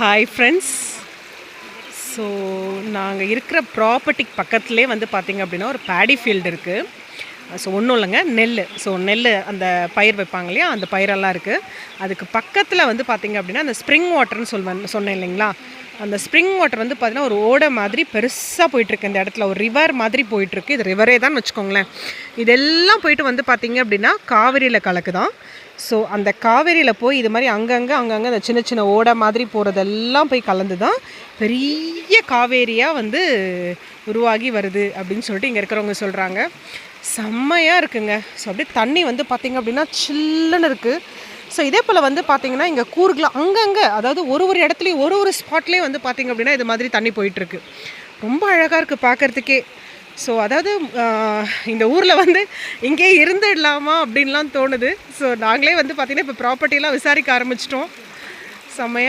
Hi friends. So நாங்கள் இருக்கிற ப்ராப்பர்ட்டிக்கு பக்கத்துலேயே வந்து பார்த்திங்க அப்படின்னா ஒரு பேடி ஃபீல்டு இருக்குது. ஸோ ஒன்றும் இல்லைங்க, நெல். ஸோ நெல் அந்த பயிர் வைப்பாங்க இல்லையா, அந்த பயிரெல்லாம் இருக்குது. அதுக்கு பக்கத்தில் வந்து பார்த்திங்க அப்படின்னா அந்த ஸ்ப்ரிங் வாட்டர்னு சொன்னேன் இல்லைங்களா, அந்த ஸ்ப்ரிங் வாட்டர் வந்து பார்த்திங்கன்னா ஒரு ஓடை மாதிரி பெருசாக போயிட்டுருக்கு. இந்த இடத்துல ஒரு ரிவர் மாதிரி போயிட்டுருக்கு. இது ரிவரே தான் வச்சுக்கோங்களேன். இதெல்லாம் போயிட்டு வந்து பார்த்திங்க அப்படின்னா காவிரியில் கலக்குதான். ஸோ அந்த காவேரியில் போய் இது மாதிரி அங்கங்கே அந்த சின்ன சின்ன ஓடை மாதிரி போகிறதெல்லாம் போய் கலந்து தான் பெரிய காவேரியாக வந்து உருவாகி வருது அப்படின்னு சொல்லிட்டு இங்கே இருக்கிறவங்க சொல்கிறாங்க. செம்மையாக இருக்குங்க. ஸோ அப்படியே தண்ணி வந்து பார்த்திங்க அப்படின்னா சில்லுன்னு இருக்குது. ஸோ இதே போல் வந்து பார்த்திங்கன்னா இங்கே கூறுகளை அங்கங்கே, அதாவது ஒரு இடத்துலையும் ஒரு ஸ்பாட்லேயும் வந்து பார்த்திங்க அப்படின்னா இது மாதிரி தண்ணி போயிட்டுருக்கு. ரொம்ப அழகாக இருக்குது பார்க்குறதுக்கே. ஸோ அதாவது இந்த ஊரில் வந்து இங்கே இருந்துடலாமா அப்படின்லாம் தோணுது. ஸோ நாங்களே வந்து பார்த்திங்கன்னா இப்போ ப்ராப்பர்ட்டிலாம் விசாரிக்க ஆரம்பிச்சிட்டோம். செம்மையாக